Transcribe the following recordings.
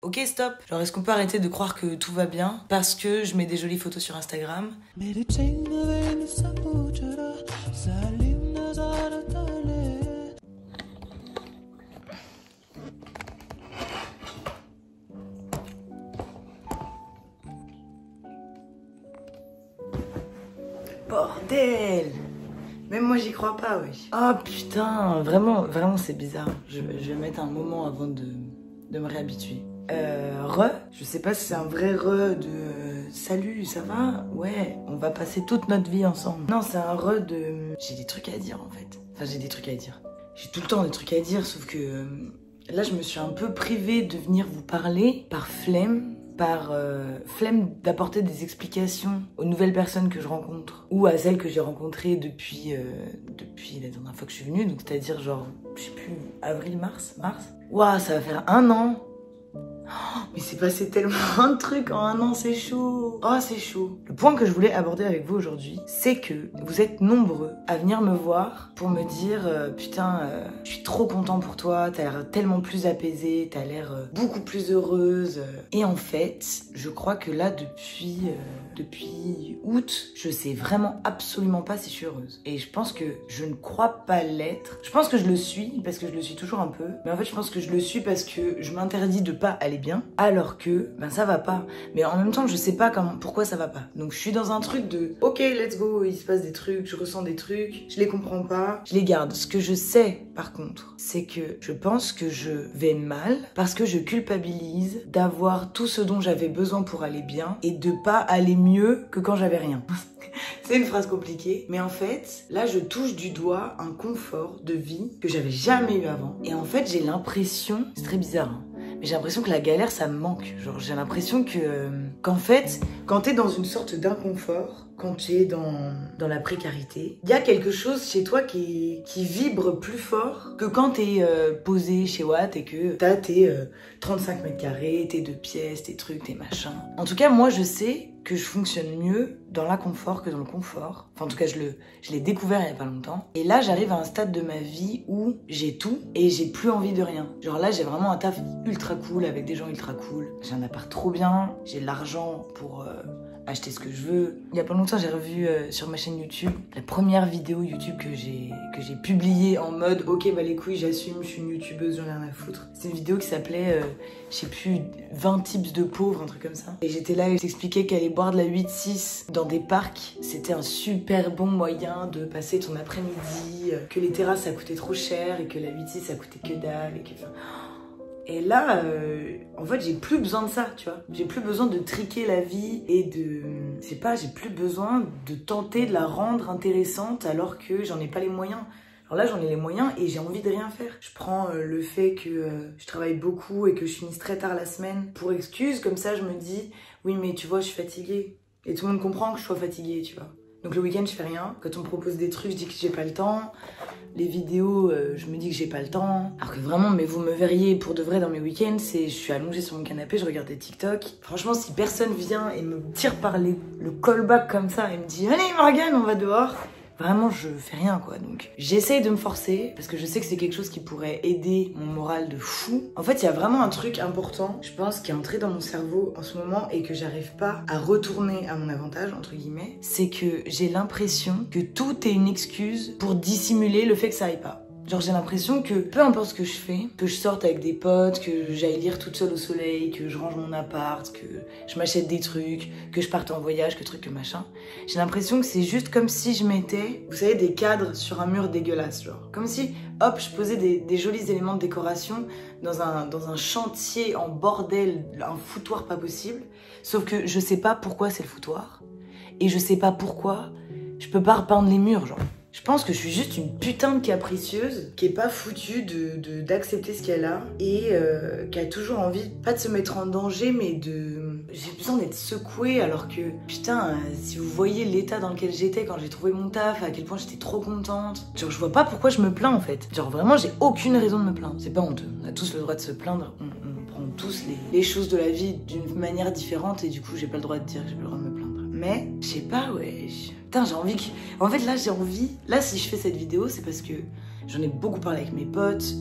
Ok, stop. Genre, est-ce qu'on peut arrêter de croire que tout va bien parce que je mets des jolies photos sur Instagram? Bordel! Même moi j'y crois pas, wesh. Oh putain, vraiment c'est bizarre. Je vais mettre un moment avant de me réhabituer. Je sais pas si c'est un vrai de salut, ça va? Ouais, on va passer toute notre vie ensemble. Non, c'est un de j'ai des trucs à dire en fait. Enfin, j'ai des trucs à dire. J'ai tout le temps des trucs à dire, sauf que là je me suis un peu privée de venir vous parler par flemme. Flemme d'apporter des explications aux nouvelles personnes que je rencontre ou à celles que j'ai rencontrées depuis la dernière fois que je suis venue, donc c'est-à-dire genre, je sais plus, avril, mars. Waouh, ça va faire 1 an. Oh, mais c'est passé tellement de trucs en 1 an, c'est chaud. Oh, c'est chaud. Le point que je voulais aborder avec vous aujourd'hui, c'est que vous êtes nombreux à venir me voir pour me dire putain, je suis trop content pour toi, t'as l'air tellement plus apaisée, t'as l'air beaucoup plus heureuse. Et en fait, je crois que là, depuis août, je sais vraiment absolument pas si je suis heureuse. Et je pense que je ne crois pas l'être. Je pense que je le suis, parce que je le suis toujours un peu. Mais en fait, je pense que je le suis parce que je m'interdis de pas aller bien, alors que ben ça va pas. Mais en même temps, je sais pas pourquoi ça va pas. Donc je suis dans un truc de ok, let's go, il se passe des trucs, je ressens des trucs, je les comprends pas, je les garde. Ce que je sais par contre, c'est que je pense que je vais mal parce que je culpabilise d'avoir tout ce dont j'avais besoin pour aller bien et de pas aller mieux que quand j'avais rien. C'est une phrase compliquée, mais en fait, là je touche du doigt un confort de vie que j'avais jamais eu avant. Et en fait, j'ai l'impression, c'est très bizarre, hein, mais j'ai l'impression que la galère ça me manque. Genre j'ai l'impression qu'en fait, quand t'es dans une sorte d'inconfort, quand tu es dans la précarité, il y a quelque chose chez toi qui vibre plus fort que quand t'es posé chez Watt et que t'as tes 35 mètres carrés, tes 2 pièces, tes trucs, tes machins. En tout cas, moi je sais que je fonctionne mieux dans l'inconfort que dans le confort. Enfin, en tout cas, je l'ai découvert il y a pas longtemps. Et là, j'arrive à un stade de ma vie où j'ai tout et j'ai plus envie de rien. Genre là, j'ai vraiment un taf ultra cool avec des gens ultra cool. J'ai un appart trop bien, j'ai de l'argent pour acheter ce que je veux. Il y a pas longtemps, j'ai revu sur ma chaîne YouTube la première vidéo YouTube que j'ai publiée en mode ok, bah les couilles, j'assume, je suis une youtubeuse, j'en ai rien à foutre. C'est une vidéo qui s'appelait je sais plus, 20 tips de pauvres, un truc comme ça. Et j'étais là et j'expliquais qu'aller boire de la 8-6 dans des parcs, c'était un super bon moyen de passer ton après-midi, que les terrasses ça coûtait trop cher et que la 8-6 ça coûtait que dalle et que... Et là, en fait, j'ai plus besoin de ça, tu vois. J'ai plus besoin de triquer la vie et de... Je sais pas, j'ai plus besoin de tenter de la rendre intéressante alors que j'en ai pas les moyens. Alors là, j'en ai les moyens et j'ai envie de rien faire. Je prends le fait que je travaille beaucoup et que je finisse très tard la semaine pour excuse. Comme ça, je me dis, oui, mais tu vois, je suis fatiguée. Et tout le monde comprend que je sois fatiguée, tu vois. Donc le week-end, je fais rien. Quand on me propose des trucs, je dis que j'ai pas le temps. Les vidéos, je me dis que j'ai pas le temps. Alors que vraiment, mais vous me verriez pour de vrai dans mes week-ends, je suis allongée sur mon canapé, je regarde des TikTok. Franchement, si personne vient et me tire par le callback comme ça et me dit « Allez Morgane, on va dehors !» Vraiment, je fais rien, quoi. Donc, j'essaye de me forcer parce que je sais que c'est quelque chose qui pourrait aider mon moral de fou. En fait, il y a vraiment un truc important, je pense, qui est entré dans mon cerveau en ce moment et que j'arrive pas à retourner à mon avantage, entre guillemets. C'est que j'ai l'impression que tout est une excuse pour dissimuler le fait que ça aille pas. Genre j'ai l'impression que peu importe ce que je fais, que je sorte avec des potes, que j'aille lire toute seule au soleil, que je range mon appart, que je m'achète des trucs, que je parte en voyage, que truc, que machin. J'ai l'impression que c'est juste comme si je mettais, vous savez, des cadres sur un mur dégueulasse, genre. Comme si, hop, je posais des jolis éléments de décoration dans un chantier en bordel, un foutoir pas possible. Sauf que je sais pas pourquoi c'est le foutoir. Et je sais pas pourquoi je peux pas repeindre les murs, genre. Je pense que je suis juste une putain de capricieuse qui est pas foutue d'accepter ce qu'elle a et qui a toujours envie, pas de se mettre en danger, mais de... J'ai besoin d'être secouée alors que, putain, si vous voyez l'état dans lequel j'étais quand j'ai trouvé mon taf, à quel point j'étais trop contente. Genre, je vois pas pourquoi je me plains en fait. Genre, vraiment, j'ai aucune raison de me plaindre. C'est pas honteux. On a tous le droit de se plaindre. On prend tous les choses de la vie d'une manière différente et du coup, j'ai pas le droit de dire que j'ai pas le droit de me plaindre. Mais, je sais pas, ouais... Putain, j'ai envie que... En fait, là, j'ai envie... Là, si je fais cette vidéo, c'est parce que j'en ai beaucoup parlé avec mes potes,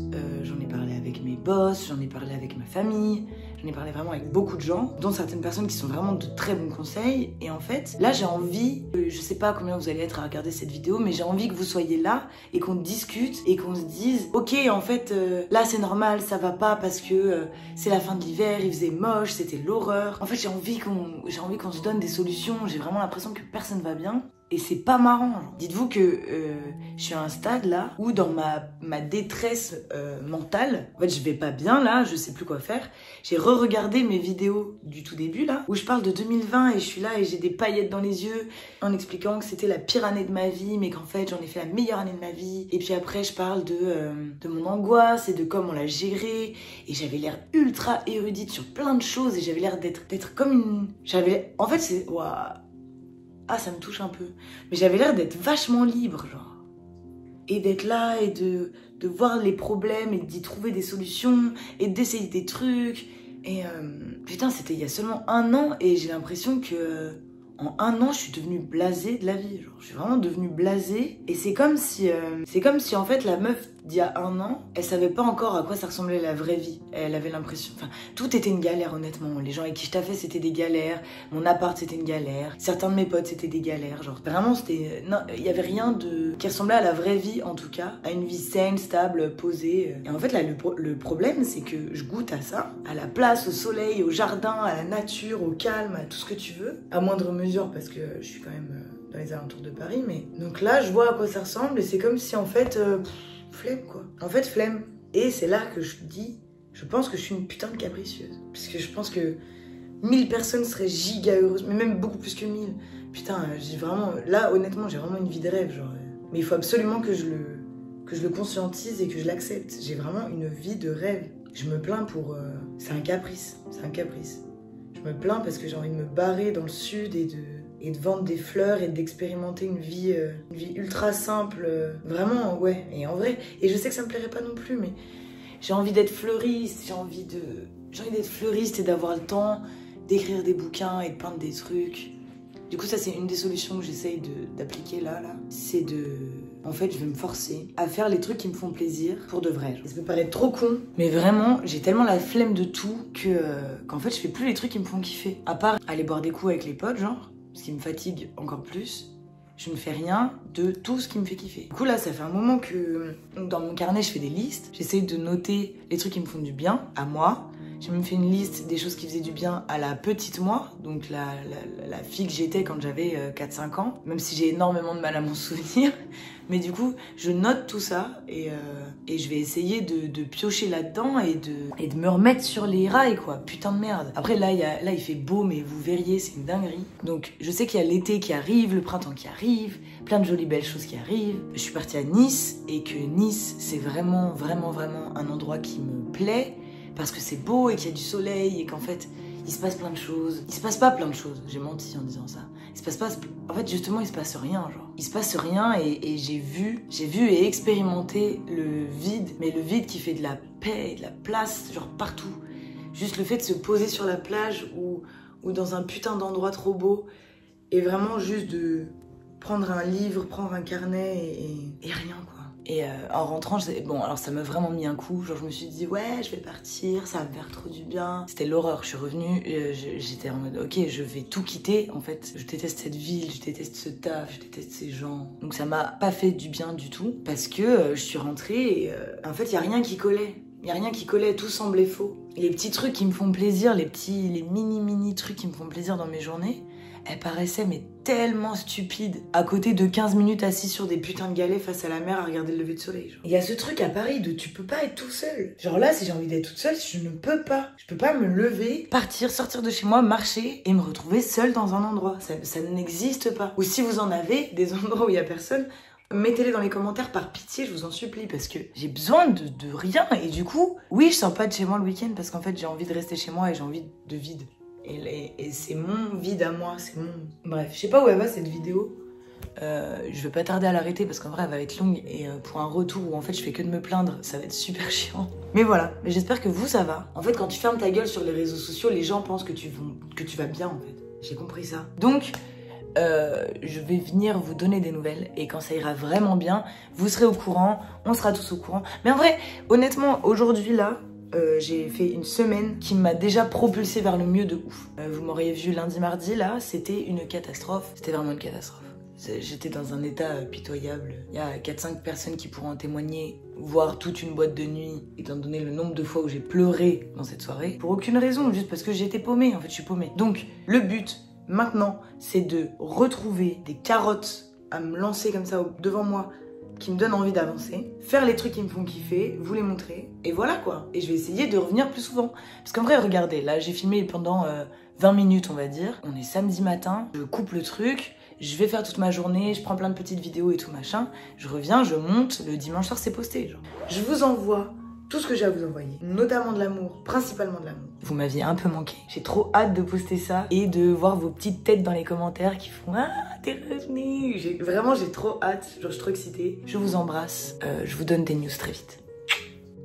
j'en ai parlé avec mes boss, j'en ai parlé avec ma famille, J'en ai parlé vraiment avec beaucoup de gens, dont certaines personnes qui sont vraiment de très bons conseils. Et en fait, là j'ai envie, je sais pas combien vous allez être à regarder cette vidéo, mais j'ai envie que vous soyez là et qu'on discute et qu'on se dise ok, en fait là c'est normal, ça va pas parce que c'est la fin de l'hiver, il faisait moche, c'était l'horreur. En fait j'ai envie qu'on se donne des solutions. J'ai vraiment l'impression que personne va bien. Et c'est pas marrant. Dites-vous que je suis à un stade là où dans ma détresse mentale, en fait je vais pas bien là, je sais plus quoi faire. J'ai re-regardé mes vidéos du tout début là, où je parle de 2020 et je suis là et j'ai des paillettes dans les yeux en expliquant que c'était la pire année de ma vie, mais qu'en fait j'en ai fait la meilleure année de ma vie. Et puis après je parle de mon angoisse et de comment on l'a gérée. Et j'avais l'air ultra érudite sur plein de choses et j'avais l'air d'être comme une... En fait c'est... Waouh. Ah, ça me touche un peu. Mais j'avais l'air d'être vachement libre, genre. Et d'être là et de voir les problèmes et d'y trouver des solutions et d'essayer des trucs. Et putain, c'était il y a seulement 1 an et j'ai l'impression que en 1 an, je suis devenue blasée de la vie. Genre, je suis vraiment devenue blasée. Et c'est comme si en fait la meuf d'il y a 1 an, elle savait pas encore à quoi ça ressemblait la vraie vie. Elle avait l'impression... Enfin, tout était une galère, honnêtement. Les gens avec qui je taffais, c'était des galères. Mon appart, c'était une galère. Certains de mes potes, c'était des galères. Genre, vraiment, c'était... Non, il y avait rien qui ressemblait à la vraie vie, en tout cas. À une vie saine, stable, posée. Et en fait, là, le problème, c'est que je goûte à ça. À la place, au soleil, au jardin, à la nature, au calme, à tout ce que tu veux. À moindre mesure, parce que je suis quand même dans les alentours de Paris. Mais donc là, je vois à quoi ça ressemble. Et c'est comme si, en fait... flemme quoi. En fait flemme. Et c'est là que je dis, je pense que je suis une putain de capricieuse. Parce que je pense que 1000 personnes seraient giga heureuses, mais même beaucoup plus que 1000. Putain, j'ai vraiment... Là honnêtement j'ai vraiment une vie de rêve genre. Mais il faut absolument que je le conscientise et que je l'accepte. J'ai vraiment une vie de rêve. Je me plains pour... C'est un caprice. C'est un caprice. Je me plains parce que j'ai envie de me barrer dans le sud et de vendre des fleurs et d'expérimenter une vie ultra simple. Vraiment, ouais. Et en vrai, et je sais que ça me plairait pas non plus, mais j'ai envie d'être fleuriste, j'ai envie d'être fleuriste et d'avoir le temps d'écrire des bouquins et de peindre des trucs. Du coup, ça, c'est une des solutions que j'essaye d'appliquer là. C'est de... En fait, je vais me forcer à faire les trucs qui me font plaisir pour de vrai. Ça peut paraître trop con, mais vraiment, j'ai tellement la flemme de tout qu'en fait, je fais plus les trucs qui me font kiffer. À part aller boire des coups avec les potes, genre, ce qui me fatigue encore plus, je ne fais rien de tout ce qui me fait kiffer. Du coup là, ça fait un moment que dans mon carnet, je fais des listes. J'essaye de noter les trucs qui me font du bien à moi. J'ai même fait une liste des choses qui faisaient du bien à la petite moi, donc la fille que j'étais quand j'avais 4-5 ans, même si j'ai énormément de mal à m'en souvenir. Mais du coup, je note tout ça et je vais essayer de piocher là-dedans et de me remettre sur les rails, quoi. Putain de merde. Après, là, il fait beau, mais vous verriez, c'est une dinguerie. Donc, je sais qu'il y a l'été qui arrive, le printemps qui arrive, plein de jolies belles choses qui arrivent. Je suis partie à Nice et que Nice, c'est vraiment, vraiment, vraiment un endroit qui me plaît parce que c'est beau et qu'il y a du soleil et qu'en fait, il se passe plein de choses. Il se passe pas plein de choses, j'ai menti en disant ça. Il se passe pas... En fait, justement, il se passe rien, genre. Il se passe rien et j'ai vu et expérimenté le vide, mais le vide qui fait de la paix et de la place, genre partout. Juste le fait de se poser sur la plage ou dans un putain d'endroit trop beau et vraiment juste de prendre un livre, prendre un carnet et rien, quoi. Et en rentrant, bon, alors ça m'a vraiment mis un coup. Genre, je me suis dit, ouais, je vais partir, ça va me faire trop du bien. C'était l'horreur. Je suis revenue, j'étais en mode, ok, je vais tout quitter. En fait, je déteste cette ville, je déteste ce taf, je déteste ces gens. Donc, ça m'a pas fait du bien du tout. Parce que je suis rentrée et en fait, il y a rien qui collait. Il y a rien qui collait, tout semblait faux. Et les petits trucs qui me font plaisir, les mini trucs qui me font plaisir dans mes journées, elles paraissaient mais tellement stupides à côté de 15 minutes assis sur des putains de galets face à la mer à regarder le lever de soleil. Il y a ce truc à Paris de tu peux pas être tout seul. Genre là, si j'ai envie d'être toute seule, je ne peux pas. Je peux pas me lever, partir, sortir de chez moi, marcher et me retrouver seule dans un endroit. Ça n'existe pas. Ou si vous en avez des endroits où il y a personne, mettez-les dans les commentaires par pitié, je vous en supplie, parce que j'ai besoin de rien. Et du coup, oui, je sors pas de chez moi le week-end parce qu'en fait j'ai envie de rester chez moi et j'ai envie de vide. Et c'est mon vide à moi, c'est mon... Bref, je sais pas où elle va cette vidéo. Je vais pas tarder à l'arrêter parce qu'en vrai elle va être longue et pour un retour où en fait je fais que de me plaindre, ça va être super chiant. Mais voilà, mais j'espère que vous ça va. En fait quand tu fermes ta gueule sur les réseaux sociaux, les gens pensent que tu vas bien en fait. J'ai compris ça. Donc je vais venir vous donner des nouvelles et quand ça ira vraiment bien, vous serez au courant, on sera tous au courant. Mais en vrai, honnêtement, aujourd'hui là, j'ai fait une semaine qui m'a déjà propulsée vers le mieux de ouf. Vous m'auriez vu lundi, mardi, là, c'était une catastrophe. C'était vraiment une catastrophe. J'étais dans un état pitoyable. Il y a 4-5 personnes qui pourront en témoigner, voire toute une boîte de nuit, étant donné le nombre de fois où j'ai pleuré dans cette soirée. Pour aucune raison, juste parce que j'étais paumée, en fait je suis paumée. Donc le but, maintenant, c'est de retrouver des carottes à me lancer comme ça devant moi, qui me donnent envie d'avancer, faire les trucs qui me font kiffer, vous les montrer, et voilà quoi. Et je vais essayer de revenir plus souvent. Parce qu'en vrai, regardez, là j'ai filmé pendant 20 minutes on va dire. On est samedi matin, je coupe le truc, je vais faire toute ma journée, je prends plein de petites vidéos et tout machin, je reviens, je monte, le dimanche soir c'est posté. Genre. Je vous envoie tout ce que j'ai à vous envoyer, notamment de l'amour, principalement de l'amour. Vous m'aviez un peu manqué. J'ai trop hâte de poster ça et de voir vos petites têtes dans les commentaires qui font « Ah, t'es revenu !» Vraiment, j'ai trop hâte, genre je suis trop excitée. Je vous embrasse, je vous donne des news très vite.